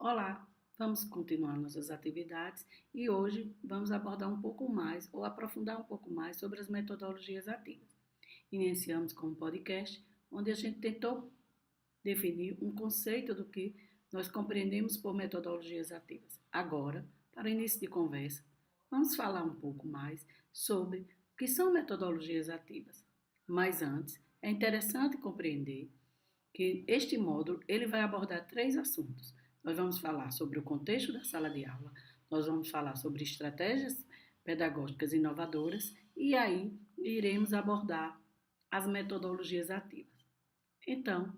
Olá, vamos continuar nossas atividades e hoje vamos abordar um pouco mais ou aprofundar um pouco mais sobre as metodologias ativas. Iniciamos com um podcast onde a gente tentou definir um conceito do que nós compreendemos por metodologias ativas. Agora, para início de conversa, vamos falar um pouco mais sobre o que são metodologias ativas. Mas antes, é interessante compreender que este módulo ele vai abordar três assuntos. Nós vamos falar sobre o contexto da sala de aula, nós vamos falar sobre estratégias pedagógicas inovadoras e aí iremos abordar as metodologias ativas. Então,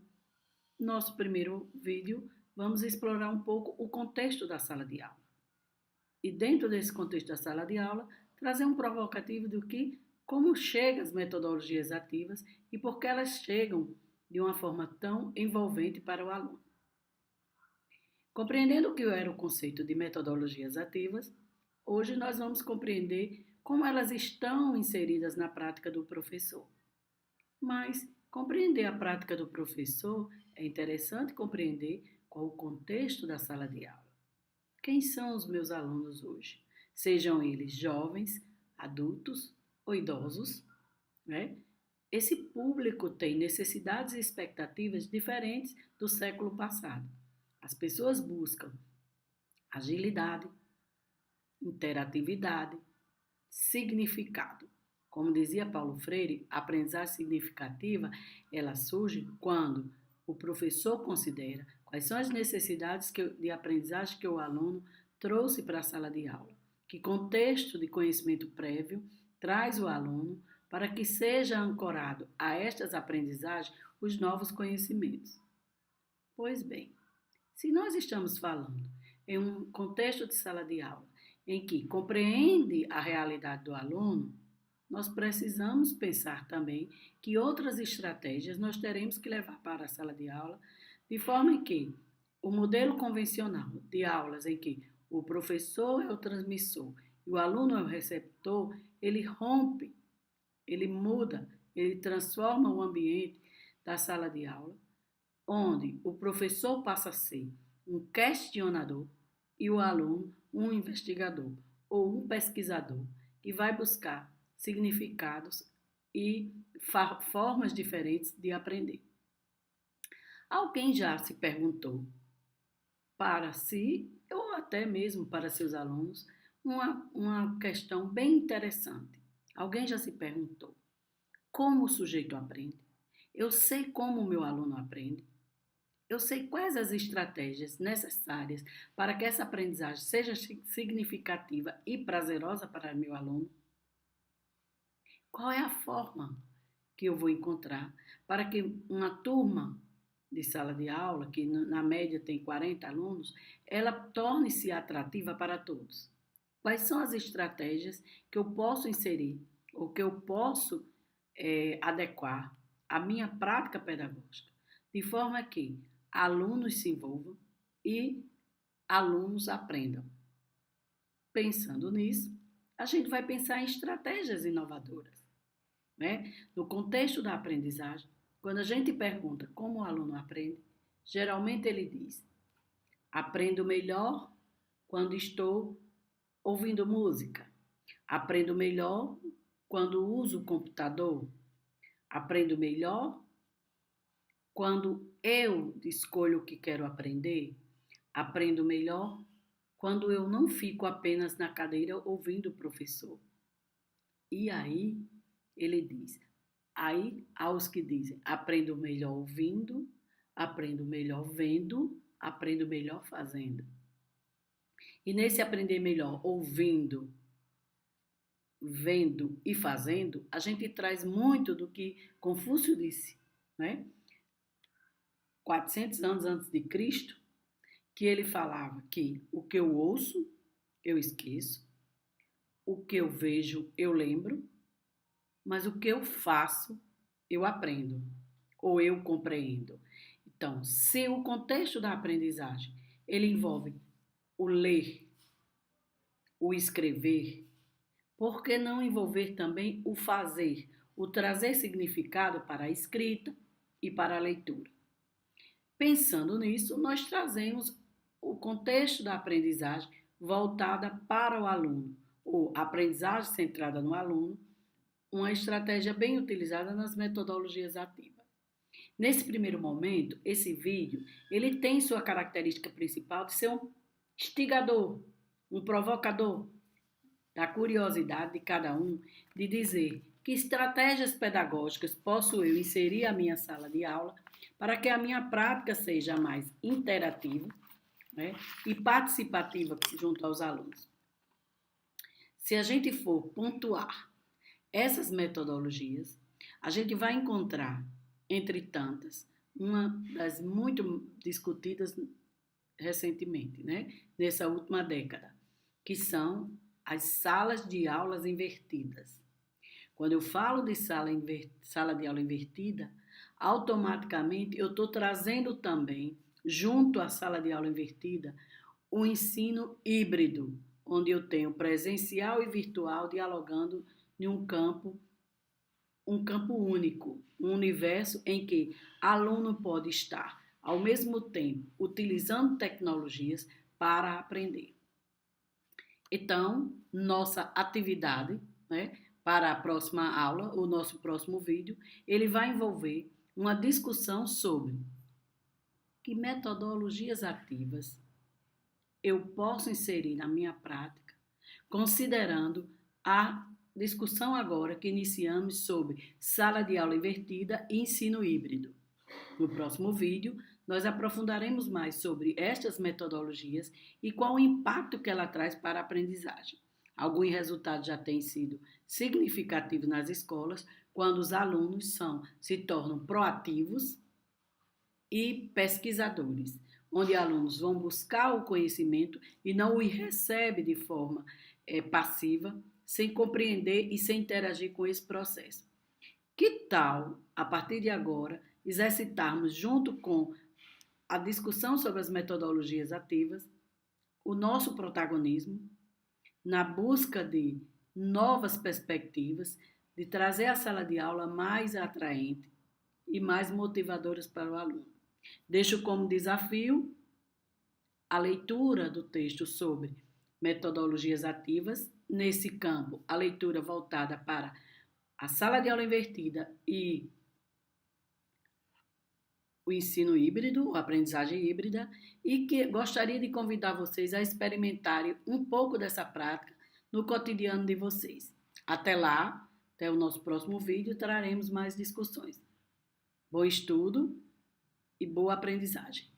nosso primeiro vídeo, vamos explorar um pouco o contexto da sala de aula. E dentro desse contexto da sala de aula, trazer um provocativo do que, como chegam as metodologias ativas e por que elas chegam de uma forma tão envolvente para o aluno. Compreendendo o que era o conceito de metodologias ativas, hoje nós vamos compreender como elas estão inseridas na prática do professor. Mas compreender a prática do professor é interessante compreender qual o contexto da sala de aula. Quem são os meus alunos hoje? Sejam eles jovens, adultos ou idosos, né? Esse público tem necessidades e expectativas diferentes do século passado. As pessoas buscam agilidade, interatividade, significado. Como dizia Paulo Freire, a aprendizagem significativa, ela surge quando o professor considera quais são as necessidades de aprendizagem que o aluno trouxe para a sala de aula, que contexto de conhecimento prévio traz o aluno para que seja ancorado a estas aprendizagens os novos conhecimentos. Pois bem, se nós estamos falando em um contexto de sala de aula em que compreende a realidade do aluno, nós precisamos pensar também que outras estratégias nós teremos que levar para a sala de aula, de forma que o modelo convencional de aulas em que o professor é o transmissor e o aluno é o receptor, ele rompe, ele muda, ele transforma o ambiente da sala de aula, onde o professor passa a ser um questionador e o aluno um investigador ou um pesquisador que vai buscar significados e formas diferentes de aprender. Alguém já se perguntou para si ou até mesmo para seus alunos uma questão bem interessante. Alguém já se perguntou como o sujeito aprende? Eu sei como o meu aluno aprende? Eu sei quais as estratégias necessárias para que essa aprendizagem seja significativa e prazerosa para meu aluno? Qual é a forma que eu vou encontrar para que uma turma de sala de aula, que na média tem 40 alunos, ela torne-se atrativa para todos? Quais são as estratégias que eu posso inserir ou que eu posso adequar à minha prática pedagógica, de forma que alunos se envolvam e alunos aprendam? Pensando nisso, a gente vai pensar em estratégias inovadoras, né? No contexto da aprendizagem, quando a gente pergunta como o aluno aprende, geralmente ele diz: aprendo melhor quando estou ouvindo música, aprendo melhor quando uso o computador, aprendo melhor quando eu escolho o que quero aprender, aprendo melhor quando eu não fico apenas na cadeira ouvindo o professor. E aí ele diz, aí há os que dizem, aprendo melhor ouvindo, aprendo melhor vendo, aprendo melhor fazendo. E nesse aprender melhor ouvindo, vendo e fazendo, a gente traz muito do que Confúcio disse, né? 400 anos antes de Cristo, que ele falava que o que eu ouço, eu esqueço, o que eu vejo, eu lembro, mas o que eu faço, eu aprendo, ou eu compreendo. Então, se o contexto da aprendizagem, ele envolve o ler, o escrever, por que não envolver também o fazer, o trazer significado para a escrita e para a leitura? Pensando nisso, nós trazemos o contexto da aprendizagem voltada para o aluno, ou aprendizagem centrada no aluno, uma estratégia bem utilizada nas metodologias ativas. Nesse primeiro momento, esse vídeo, ele tem sua característica principal de ser um instigador, um provocador da curiosidade de cada um de dizer que estratégias pedagógicas posso eu inserir à minha sala de aula para que a minha prática seja mais interativa, né, e participativa junto aos alunos. Se a gente for pontuar essas metodologias, a gente vai encontrar, entre tantas, uma das muito discutidas recentemente, né, nessa última década, que são as salas de aulas invertidas. Quando eu falo de sala de aula invertida, automaticamente eu estou trazendo também, junto à sala de aula invertida, o ensino híbrido, onde eu tenho presencial e virtual dialogando em um campo único, um universo em que aluno pode estar, ao mesmo tempo, utilizando tecnologias para aprender. Então, nossa atividade, né, para a próxima aula, o nosso próximo vídeo, ele vai envolver uma discussão sobre que metodologias ativas eu posso inserir na minha prática, considerando a discussão agora que iniciamos sobre sala de aula invertida e ensino híbrido. No próximo vídeo, nós aprofundaremos mais sobre estas metodologias e qual o impacto que ela traz para a aprendizagem. Alguns resultados já têm sido significativos nas escolas quando os alunos se tornam proativos e pesquisadores, onde alunos vão buscar o conhecimento e não o recebem de forma passiva, sem compreender e sem interagir com esse processo. Que tal, a partir de agora, exercitarmos junto com a discussão sobre as metodologias ativas, o nosso protagonismo na busca de novas perspectivas, de trazer a sala de aula mais atraente e mais motivadoras para o aluno. Deixo como desafio a leitura do texto sobre metodologias ativas, nesse campo, a leitura voltada para a sala de aula invertida e o ensino híbrido, a aprendizagem híbrida, e que gostaria de convidar vocês a experimentarem um pouco dessa prática no cotidiano de vocês. Até lá, até o nosso próximo vídeo, traremos mais discussões. Bom estudo e boa aprendizagem.